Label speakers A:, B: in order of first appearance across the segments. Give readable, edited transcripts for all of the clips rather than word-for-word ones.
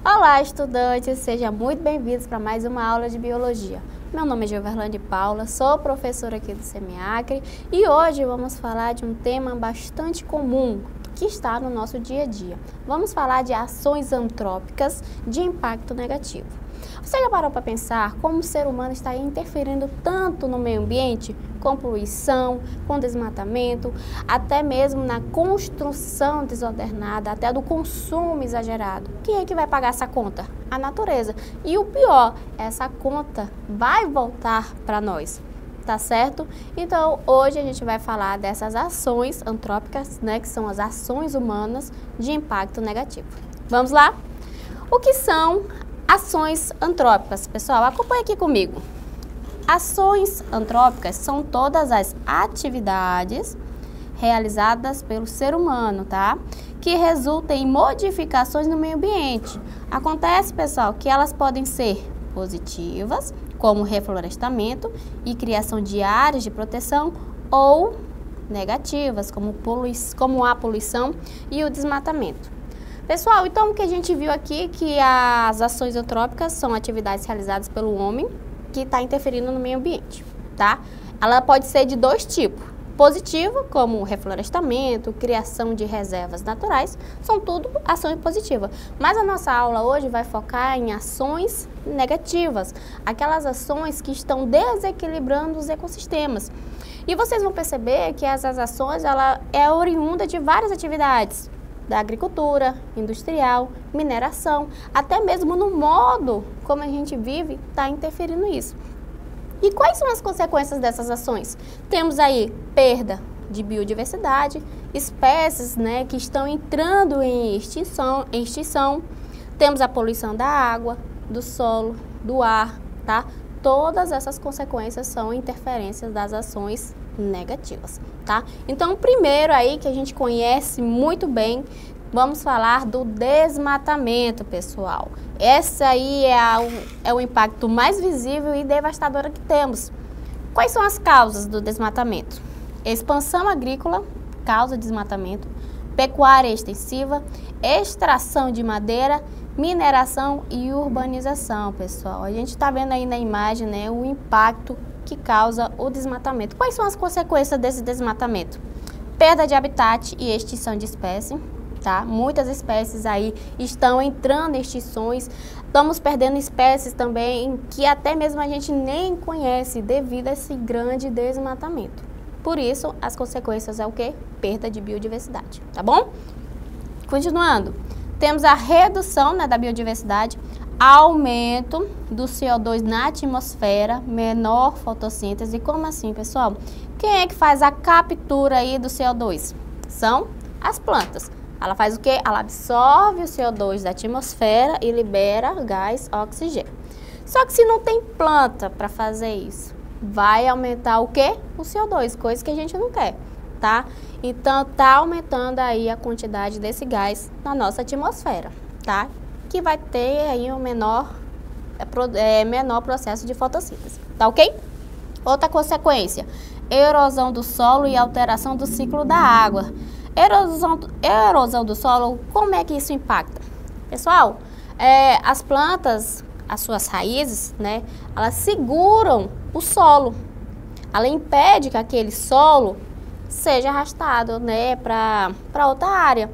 A: Olá, estudantes! Sejam muito bem-vindos para mais uma aula de Biologia. Meu nome é Gioverlane Paula, sou professora aqui do SEMIACRE e hoje vamos falar de um tema bastante comum que está no nosso dia a dia. Vamos falar de ações antrópicas de impacto negativo. Você já parou para pensar como o ser humano está interferindo tanto no meio ambiente, com poluição, com desmatamento, até mesmo na construção desordenada, até do consumo exagerado? Quem é que vai pagar essa conta? A natureza. E o pior, essa conta vai voltar para nós. Tá certo? Então, hoje a gente vai falar dessas ações antrópicas, né, que são as ações humanas de impacto negativo. Vamos lá? O que são ações antrópicas? Pessoal, acompanhe aqui comigo. Ações antrópicas são todas as atividades realizadas pelo ser humano, tá? Que resultam em modificações no meio ambiente. Acontece, pessoal, que elas podem ser positivas, como reflorestamento e criação de áreas de proteção, ou negativas, como a poluição e o desmatamento. Pessoal, então o que a gente viu aqui que as ações antrópicas são atividades realizadas pelo homem que está interferindo no meio ambiente, tá? Ela pode ser de dois tipos. Positiva, como reflorestamento, criação de reservas naturais, são tudo ações positivas. Mas a nossa aula hoje vai focar em ações negativas, aquelas ações que estão desequilibrando os ecossistemas. E vocês vão perceber que essas ações ela é oriunda de várias atividades, da agricultura, industrial, mineração, até mesmo no modo como a gente vive, está interferindo isso. E quais são as consequências dessas ações? Temos aí perda de biodiversidade, espécies, né, que estão entrando em extinção. Temos a poluição da água, do solo, do ar, tá? Todas essas consequências são interferências das ações negativas, tá? Então, primeiro aí que a gente conhece muito bem, vamos falar do desmatamento, pessoal. Esse aí é o impacto mais visível e devastador que temos. Quais são as causas do desmatamento? Expansão agrícola causa desmatamento, pecuária extensiva, extração de madeira, mineração e urbanização, pessoal. A gente está vendo aí na imagem, né, o impacto que causa o desmatamento. Quais são as consequências desse desmatamento? Perda de habitat e extinção de espécies. Tá? Muitas espécies aí estão entrando em extinções, estamos perdendo espécies também que até mesmo a gente nem conhece devido a esse grande desmatamento. Por isso, as consequências é o quê? Perda de biodiversidade, tá bom? Continuando, temos a redução, né, da biodiversidade, aumento do CO2 na atmosfera, menor fotossíntese. Como assim, pessoal? Quem é que faz a captura aí do CO2? São as plantas. Ela faz o quê? Ela absorve o CO2 da atmosfera e libera gás oxigênio. Só que se não tem planta para fazer isso, vai aumentar o quê? O CO2, coisa que a gente não quer, tá? Então, tá aumentando aí a quantidade desse gás na nossa atmosfera, tá? Que vai ter aí um menor processo de fotossíntese, tá ok? Outra consequência, erosão do solo e alteração do ciclo da água. Erosão do solo, como é que isso impacta? Pessoal, as plantas, as suas raízes, né, elas seguram o solo. Ela impede que aquele solo seja arrastado, né, para outra área.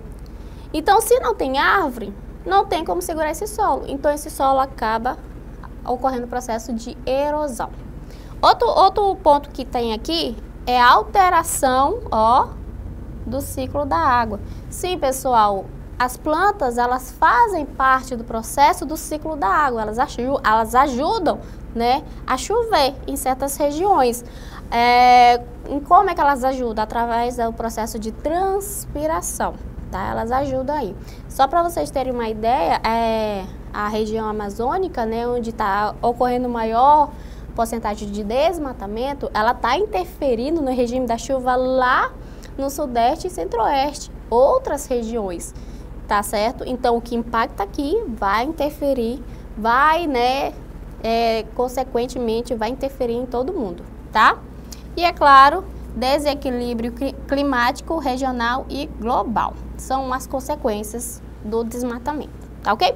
A: Então, se não tem árvore, não tem como segurar esse solo. Então, esse solo acaba ocorrendo o processo de erosão. Outro ponto que tem aqui é a alteração, do ciclo da água. Sim, pessoal, as plantas, elas fazem parte do processo do ciclo da água, elas ajudam, né, a chover em certas regiões. Como é que elas ajudam? Através do processo de transpiração, tá? Elas ajudam aí. Só para vocês terem uma ideia, a região amazônica, né, onde está ocorrendo maior porcentagem de desmatamento, ela está interferindo no regime da chuva lá no sudeste e centro-oeste, outras regiões, tá certo? Então, o que impacta aqui vai interferir, vai, né, consequentemente, vai interferir em todo mundo, tá? E, é claro, desequilíbrio climático, regional e global. São as consequências do desmatamento, tá ok?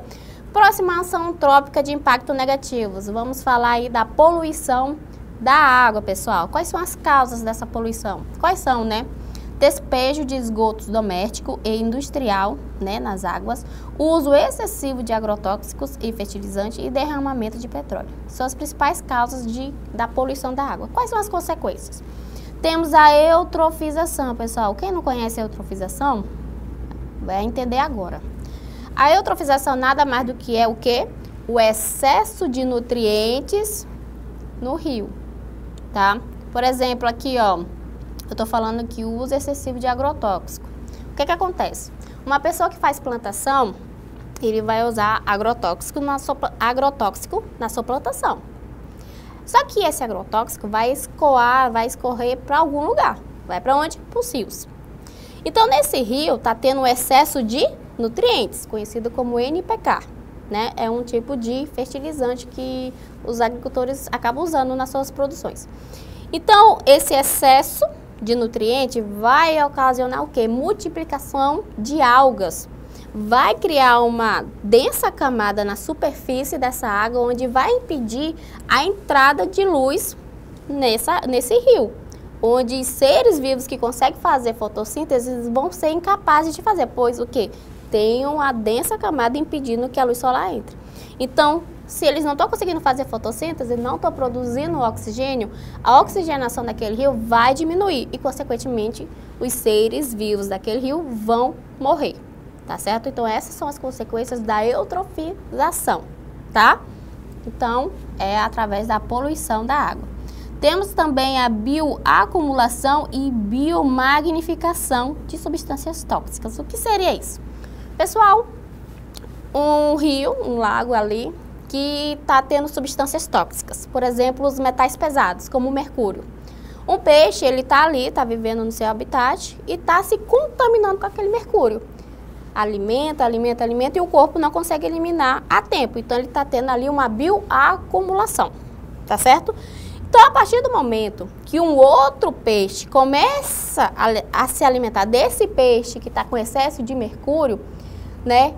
A: Próxima ação antrópica de impacto negativos. Vamos falar aí da poluição da água, pessoal. Quais são as causas dessa poluição? Quais são, né? Despejo de esgotos doméstico e industrial, né, nas águas, uso excessivo de agrotóxicos e fertilizantes e derramamento de petróleo. São as principais causas da poluição da água. Quais são as consequências? Temos a eutrofização, pessoal. Quem não conhece a eutrofização, vai entender agora. A eutrofização nada mais do que é o quê? O excesso de nutrientes no rio, tá? Por exemplo, aqui, ó, eu tô falando que o uso excessivo de agrotóxico. O que que acontece? Uma pessoa que faz plantação, ele vai usar agrotóxico na sua plantação. Só que esse agrotóxico vai escorrer para algum lugar. Vai para onde? Para os rios. Então, nesse rio, tá tendo um excesso de nutrientes, conhecido como NPK, né? É um tipo de fertilizante que os agricultores acabam usando nas suas produções. Então, esse excesso de nutriente vai ocasionar o quê? Multiplicação de algas. Vai criar uma densa camada na superfície dessa água, onde vai impedir a entrada de luz nesse rio, onde seres vivos que conseguem fazer fotossíntese vão ser incapazes de fazer, pois o quê? Tem uma densa camada impedindo que a luz solar entre. Então, se eles não estão conseguindo fazer fotossíntese, não estão produzindo oxigênio, a oxigenação daquele rio vai diminuir e, consequentemente, os seres vivos daquele rio vão morrer, tá certo? Então, essas são as consequências da eutrofização, tá? Então, é através da poluição da água. Temos também a bioacumulação e biomagnificação de substâncias tóxicas. O que seria isso? Pessoal, um rio, um lago ali, que está tendo substâncias tóxicas. Por exemplo, os metais pesados, como o mercúrio. Um peixe, ele está ali, está vivendo no seu habitat e está se contaminando com aquele mercúrio. Alimenta e o corpo não consegue eliminar a tempo. Então, ele está tendo ali uma bioacumulação, tá certo? Então, a partir do momento que um outro peixe começa a se alimentar desse peixe que está com excesso de mercúrio, né,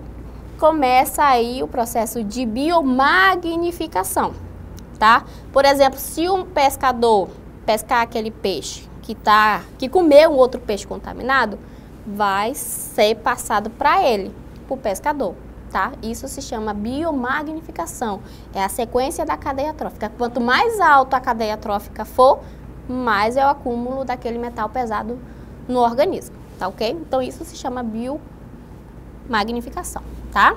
A: começa aí o processo de biomagnificação, tá? Por exemplo, se um pescador pescar aquele peixe que comeu um outro peixe contaminado, vai ser passado para ele, para o pescador, tá? Isso se chama biomagnificação, é a sequência da cadeia trófica. Quanto mais alto a cadeia trófica for, mais é o acúmulo daquele metal pesado no organismo, tá ok? Então, isso se chama biomagnificação, tá?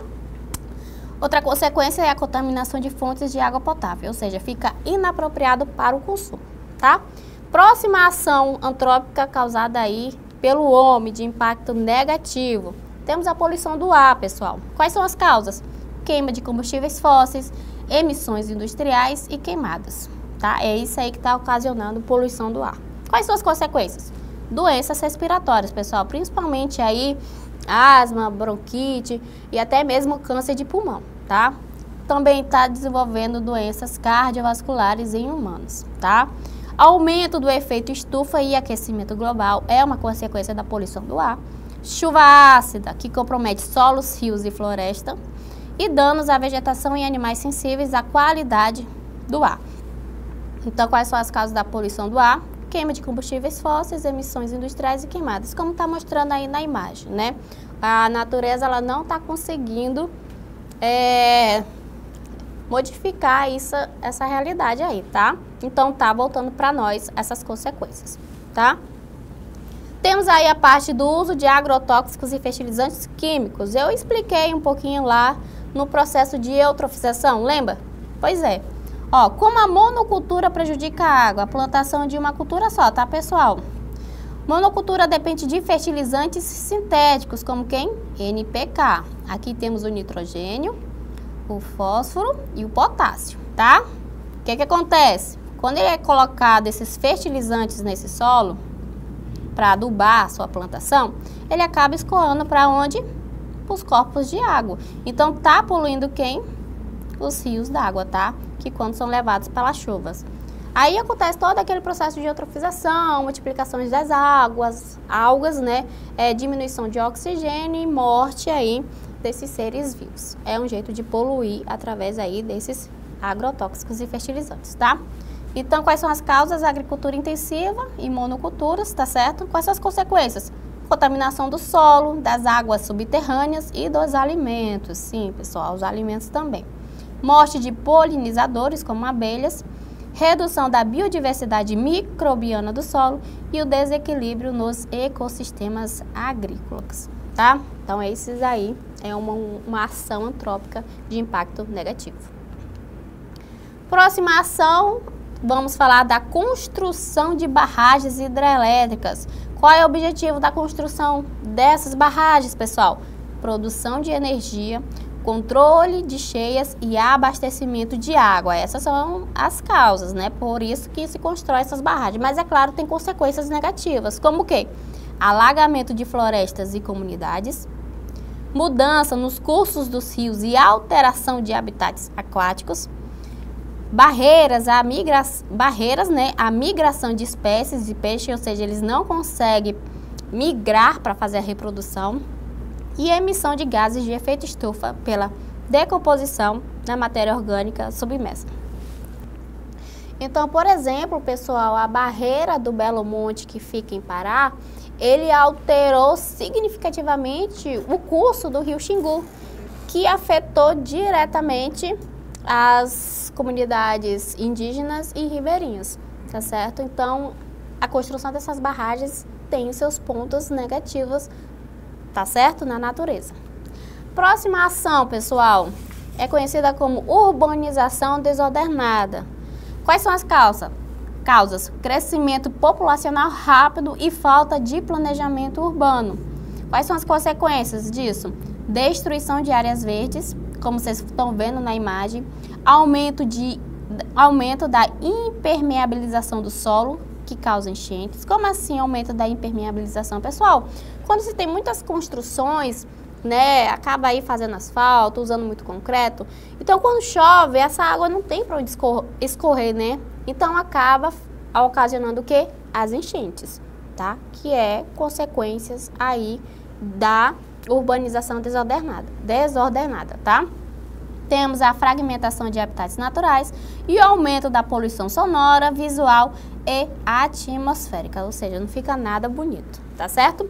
A: Outra consequência é a contaminação de fontes de água potável, ou seja, fica inapropriado para o consumo, tá? Próxima ação antrópica causada aí pelo homem de impacto negativo. Temos a poluição do ar, pessoal. Quais são as causas? Queima de combustíveis fósseis, emissões industriais e queimadas, tá? É isso aí que está ocasionando poluição do ar. Quais são as consequências? Doenças respiratórias, pessoal, principalmente aí asma, bronquite e até mesmo câncer de pulmão, tá? Também está desenvolvendo doenças cardiovasculares em humanos, tá? Aumento do efeito estufa e aquecimento global é uma consequência da poluição do ar. Chuva ácida, que compromete solos, rios e floresta. E danos à vegetação e animais sensíveis à qualidade do ar. Então, quais são as causas da poluição do ar? Queima de combustíveis fósseis, emissões industriais e queimadas, como está mostrando aí na imagem, né? A natureza, ela não está conseguindo modificar essa realidade aí, tá? Então, tá voltando para nós essas consequências, tá? Temos aí a parte do uso de agrotóxicos e fertilizantes químicos. Eu expliquei um pouquinho lá no processo de eutrofização, lembra? Pois é. Ó, como a monocultura prejudica a água, a plantação de uma cultura só, tá, pessoal? Monocultura depende de fertilizantes sintéticos, como quem? NPK. Aqui temos o nitrogênio, o fósforo e o potássio, tá? O que acontece? Quando é colocado esses fertilizantes nesse solo, para adubar a sua plantação, ele acaba escoando para onde? Para os corpos de água. Então, tá poluindo quem? Os rios d'água, tá? Que quando são levados pelas chuvas. Aí acontece todo aquele processo de eutrofização, multiplicações das algas, né? Diminuição de oxigênio e morte aí desses seres vivos. É um jeito de poluir através aí desses agrotóxicos e fertilizantes, tá? Então, quais são as causas? Agricultura intensiva e monoculturas, tá certo? Quais são as consequências? Contaminação do solo, das águas subterrâneas e dos alimentos. Sim, pessoal, os alimentos também. Morte de polinizadores, como abelhas, redução da biodiversidade microbiana do solo e o desequilíbrio nos ecossistemas agrícolas, tá? Então, esses aí é uma ação antrópica de impacto negativo. Próxima ação, vamos falar da construção de barragens hidrelétricas. Qual é o objetivo da construção dessas barragens, pessoal? Produção de energia, controle de cheias e abastecimento de água. Essas são as causas, né? Por isso que se constrói essas barragens. Mas, é claro, tem consequências negativas, como o quê? Alagamento de florestas e comunidades, mudança nos cursos dos rios e alteração de habitats aquáticos, barreiras, né, a migração de espécies de peixe, ou seja, eles não conseguem migrar para fazer a reprodução, e emissão de gases de efeito estufa pela decomposição da matéria orgânica submersa. Então, por exemplo, pessoal, a barreira do Belo Monte, que fica em Pará, ele alterou significativamente o curso do rio Xingu, que afetou diretamente as comunidades indígenas e ribeirinhas, tá certo? Então, a construção dessas barragens tem seus pontos negativos, tá certo? Na natureza. Próxima ação, pessoal, é conhecida como urbanização desordenada. Quais são as causas? Crescimento populacional rápido e falta de planejamento urbano. Quais são as consequências disso? Destruição de áreas verdes, como vocês estão vendo na imagem, aumento da impermeabilização do solo, que causa enchentes. Como assim aumento da impermeabilização? Pessoal, quando se tem muitas construções, né, acaba aí fazendo asfalto, usando muito concreto, então quando chove, essa água não tem para onde escorrer, né? Então acaba ocasionando o quê? As enchentes, tá? Que é consequências aí da urbanização desordenada, tá? Temos a fragmentação de habitats naturais e o aumento da poluição sonora, visual e atmosférica, ou seja, não fica nada bonito, tá certo?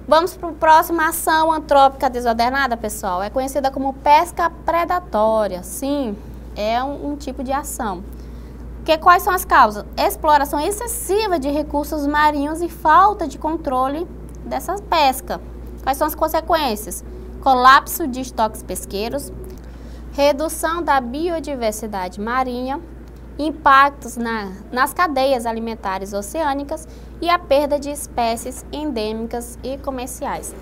A: Vamos para a próxima ação antrópica desordenada, pessoal. É conhecida como pesca predatória. Sim, é um tipo de ação. Quais são as causas? Exploração excessiva de recursos marinhos e falta de controle dessa pesca. Quais são as consequências? Colapso de estoques pesqueiros, redução da biodiversidade marinha, impactos nas cadeias alimentares oceânicas e a perda de espécies endêmicas e comerciais.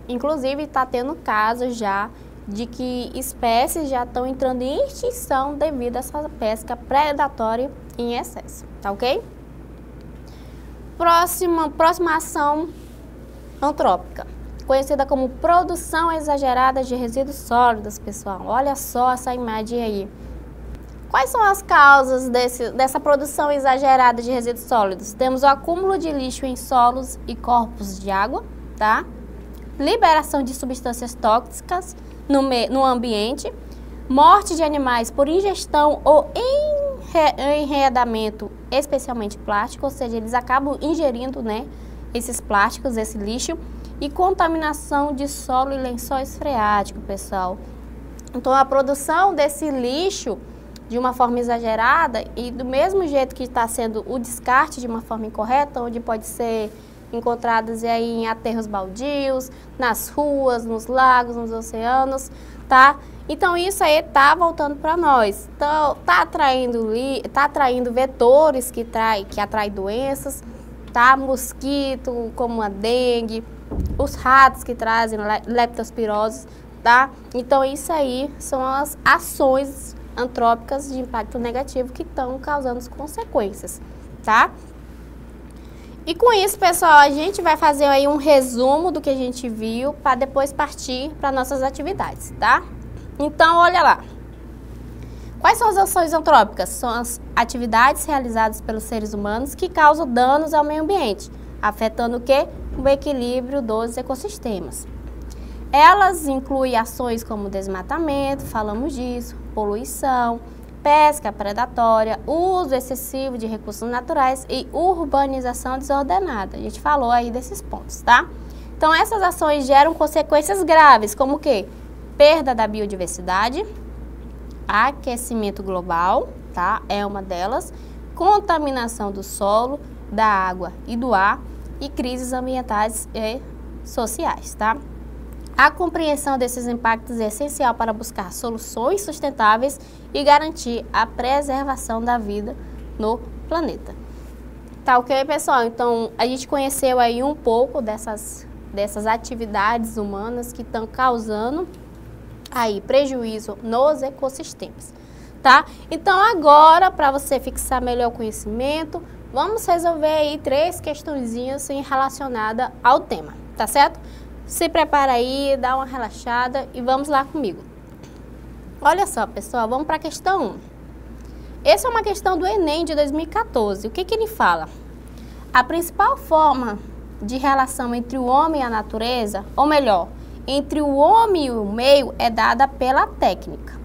A: Inclusive, está tendo casos já de que espécies já estão entrando em extinção devido a essa pesca predatória em excesso, tá ok? Próxima ação antrópica, conhecida como produção exagerada de resíduos sólidos, pessoal. Olha só essa imagem aí. Quais são as causas dessa produção exagerada de resíduos sólidos? Temos o acúmulo de lixo em solos e corpos de água, tá? Liberação de substâncias tóxicas no ambiente, morte de animais por ingestão ou enredamento, especialmente plástico, ou seja, eles acabam ingerindo, né, esses plásticos, esse lixo, e contaminação de solo e lençóis freáticos, pessoal. Então, a produção desse lixo de uma forma exagerada e do mesmo jeito que está sendo o descarte de uma forma incorreta, onde pode ser encontrados aí em aterros baldios, nas ruas, nos lagos, nos oceanos, tá? Então isso aí tá voltando para nós. Então tá atraindo vetores que atraem doenças, tá? Mosquito, como a dengue, os ratos que trazem leptospirose, tá? Então isso aí são as ações antrópicas de impacto negativo que estão causando as consequências, tá? E com isso, pessoal, a gente vai fazer aí um resumo do que a gente viu para depois partir para nossas atividades, tá? Então, olha lá. Quais são as ações antrópicas? São as atividades realizadas pelos seres humanos que causam danos ao meio ambiente, afetando o quê? O equilíbrio dos ecossistemas. Elas incluem ações como desmatamento, falamos disso, poluição, pesca predatória, uso excessivo de recursos naturais e urbanização desordenada. A gente falou aí desses pontos, tá? Então, essas ações geram consequências graves, como o quê? Perda da biodiversidade, aquecimento global, tá? É uma delas, contaminação do solo, da água e do ar e crises ambientais e sociais, tá? A compreensão desses impactos é essencial para buscar soluções sustentáveis e garantir a preservação da vida no planeta. Tá ok, pessoal? Então, a gente conheceu aí um pouco dessas atividades humanas que estão causando aí prejuízo nos ecossistemas, tá? Então, agora, para você fixar melhor o conhecimento, vamos resolver aí 3 questõezinhas relacionadas ao tema, tá certo? Se prepara aí, dá uma relaxada e vamos lá comigo. Olha só, pessoal, vamos para a questão 1. Essa é uma questão do Enem de 2014. O que ele fala? A principal forma de relação entre o homem e a natureza, ou melhor, entre o homem e o meio, é dada pela técnica.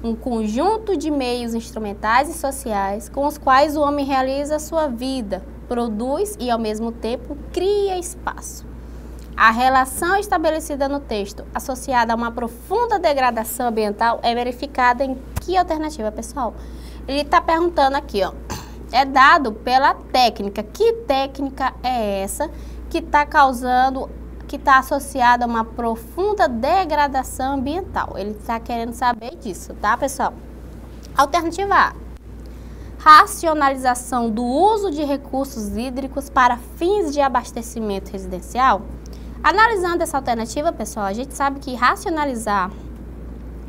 A: Um conjunto de meios instrumentais e sociais com os quais o homem realiza a sua vida, produz e, ao mesmo tempo, cria espaço. A relação estabelecida no texto, associada a uma profunda degradação ambiental, é verificada em que alternativa, pessoal? Ele está perguntando aqui, ó. É dado pela técnica. Que técnica é essa que está causando, que está associada a uma profunda degradação ambiental? Ele está querendo saber disso, tá, pessoal? Alternativa A. Racionalização do uso de recursos hídricos para fins de abastecimento residencial. Analisando essa alternativa, pessoal, a gente sabe que racionalizar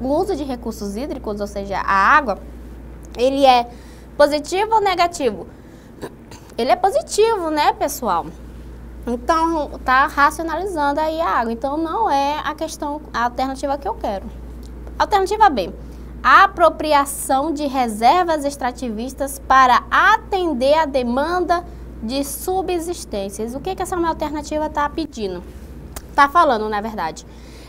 A: o uso de recursos hídricos, ou seja, a água, ele é positivo ou negativo? Ele é positivo, né, pessoal? Então, tá racionalizando aí a água. Então, não é a alternativa que eu quero. Alternativa B. A apropriação de reservas extrativistas para atender a demanda de subsistências. O que essa minha alternativa está pedindo? Está falando, na verdade.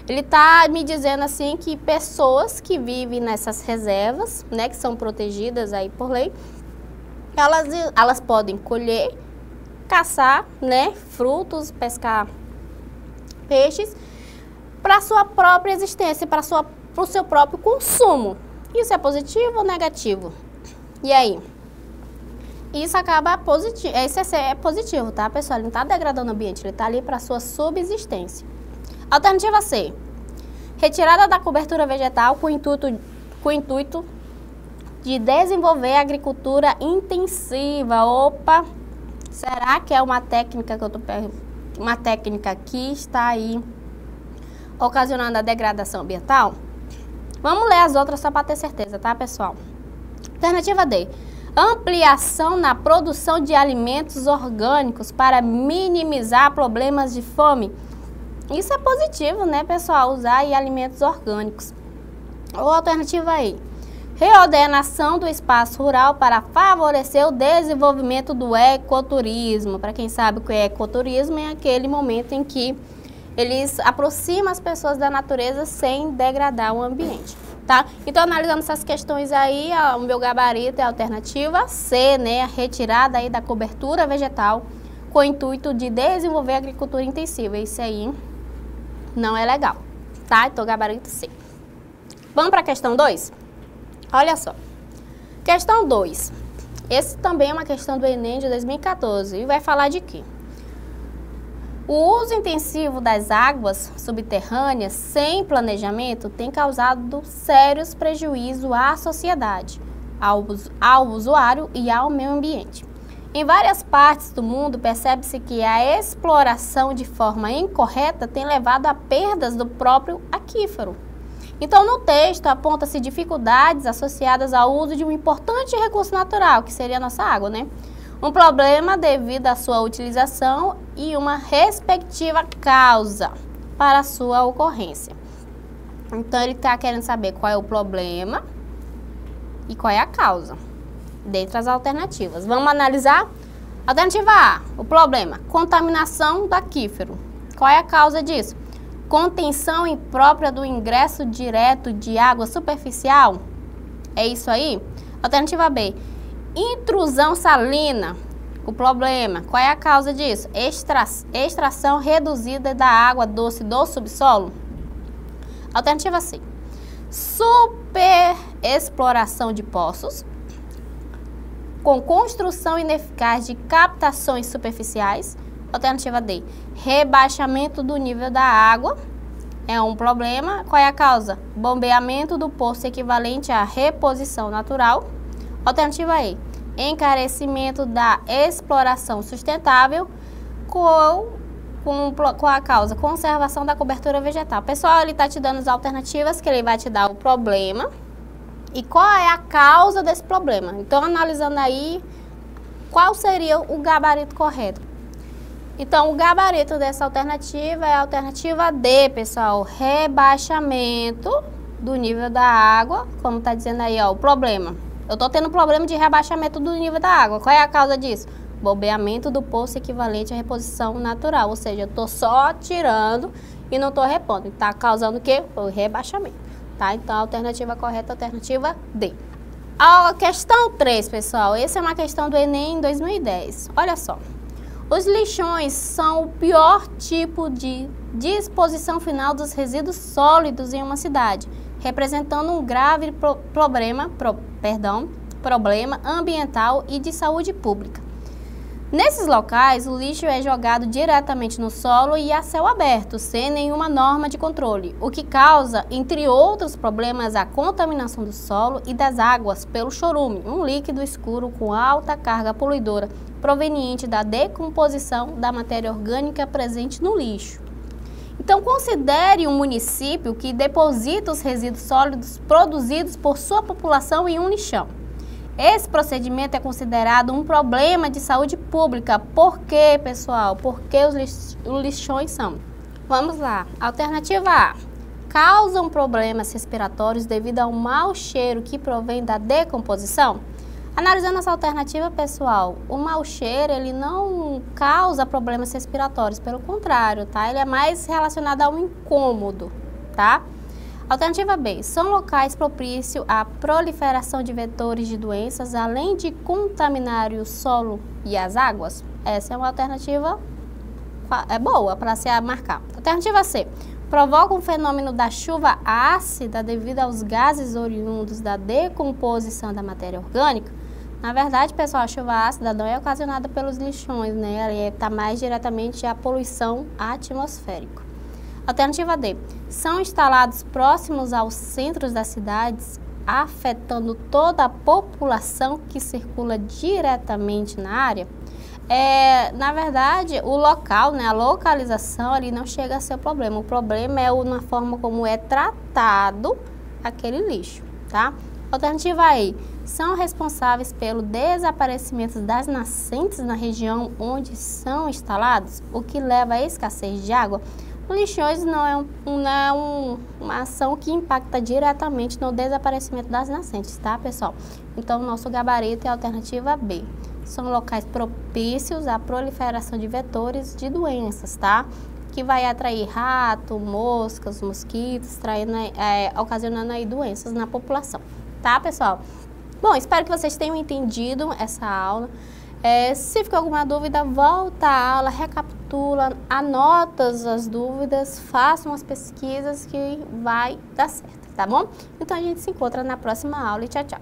A: Ele está me dizendo assim que pessoas que vivem nessas reservas, né, que são protegidas aí por lei, elas podem colher, caçar, né, frutos, pescar peixes para sua própria existência, para o seu próprio consumo. Isso é positivo ou negativo? E aí? Isso acaba positivo, isso é positivo, tá, pessoal? Ele não está degradando o ambiente, ele está ali para sua subsistência. Alternativa C. Retirada da cobertura vegetal com o intuito de desenvolver a agricultura intensiva. Opa! Será que é uma técnica uma técnica que está aí ocasionando a degradação ambiental? Vamos ler as outras só para ter certeza, tá, pessoal? Alternativa D. Ampliação na produção de alimentos orgânicos para minimizar problemas de fome. Isso é positivo, né, pessoal? Usar aí alimentos orgânicos. Ou alternativa aí. Reordenação do espaço rural para favorecer o desenvolvimento do ecoturismo. Para quem sabe o que é ecoturismo, é aquele momento em que eles aproximam as pessoas da natureza sem degradar o ambiente, tá? Então, analisando essas questões aí, o meu gabarito é a alternativa C, né? A retirada aí da cobertura vegetal com o intuito de desenvolver a agricultura intensiva. Isso aí não é legal, tá? Então, gabarito C. Vamos para a questão 2? Olha só. Questão 2. Esse também é uma questão do Enem de 2014 e vai falar de quê? O uso intensivo das águas subterrâneas sem planejamento tem causado sérios prejuízos à sociedade, ao usuário e ao meio ambiente. Em várias partes do mundo, percebe-se que a exploração de forma incorreta tem levado a perdas do próprio aquífero. Então, no texto, aponta-se dificuldades associadas ao uso de um importante recurso natural, que seria a nossa água, né? Um problema devido à sua utilização e uma respectiva causa para a sua ocorrência. Então, ele está querendo saber qual é o problema e qual é a causa, dentre as alternativas. Vamos analisar? Alternativa A, o problema, contaminação do aquífero. Qual é a causa disso? Contenção imprópria do ingresso direto de água superficial. É isso aí? Alternativa B. Intrusão salina. O problema, qual é a causa disso? Extração reduzida da água doce do subsolo. Alternativa C. Superexploração de poços, com construção ineficaz de captações superficiais. Alternativa D. Rebaixamento do nível da água. É um problema. Qual é a causa? Bombeamento do poço equivalente à reposição natural. Alternativa E. Encarecimento da exploração sustentável com a causa conservação da cobertura vegetal. Pessoal, ele está te dando as alternativas, que ele vai te dar o problema e qual é a causa desse problema. Então, analisando aí, qual seria o gabarito correto? Então, o gabarito dessa alternativa é a alternativa D, pessoal. Rebaixamento do nível da água, como está dizendo aí, ó, o problema. Eu estou tendo problema de rebaixamento do nível da água. Qual é a causa disso? Bombeamento do poço equivalente à reposição natural. Ou seja, eu estou só tirando e não estou repondo. Está causando o quê? O rebaixamento. Tá? Então, a alternativa correta é a alternativa D. A questão 3, pessoal. Essa é uma questão do Enem em 2010. Olha só. Os lixões são o pior tipo de disposição final dos resíduos sólidos em uma cidade, representando um grave problema ambiental e de saúde pública. Nesses locais, o lixo é jogado diretamente no solo e a céu aberto, sem nenhuma norma de controle, o que causa, entre outros problemas, a contaminação do solo e das águas pelo chorume, um líquido escuro com alta carga poluidora, proveniente da decomposição da matéria orgânica presente no lixo. Então, considere um município que deposita os resíduos sólidos produzidos por sua população em um lixão. Esse procedimento é considerado um problema de saúde pública. Por quê, pessoal? Porque os lixões são. Vamos lá. Alternativa A. Causam problemas respiratórios devido ao mau cheiro que provém da decomposição? Analisando essa alternativa, pessoal, o mau cheiro, ele não causa problemas respiratórios, pelo contrário, tá? Ele é mais relacionado ao incômodo, tá? Alternativa B. São locais propícios à proliferação de vetores de doenças, além de contaminarem o solo e as águas? Essa é uma alternativa boa para se marcar. Alternativa C. Provoca um fenômeno da chuva ácida devido aos gases oriundos da decomposição da matéria orgânica? Na verdade, pessoal, a chuva ácida não é ocasionada pelos lixões, né? Ela está mais diretamente à poluição atmosférica. Alternativa D. São instalados próximos aos centros das cidades, afetando toda a população que circula diretamente na área? Na verdade, o local, né, a localização ali não chega a ser o problema. O problema é na forma como é tratado aquele lixo, tá? Alternativa E. São responsáveis pelo desaparecimento das nascentes na região onde são instalados, o que leva à escassez de água? Lixões não é uma ação que impacta diretamente no desaparecimento das nascentes, tá, pessoal? Então, o nosso gabarito é a alternativa B. São locais propícios à proliferação de vetores de doenças, tá? Que vai atrair rato, moscas, mosquitos, ocasionando aí doenças na população, tá, pessoal? Bom, espero que vocês tenham entendido essa aula. Se ficou alguma dúvida, volta à aula, recapitula, anota as dúvidas, façam as pesquisas que vai dar certo, tá bom? Então, a gente se encontra na próxima aula e tchau, tchau!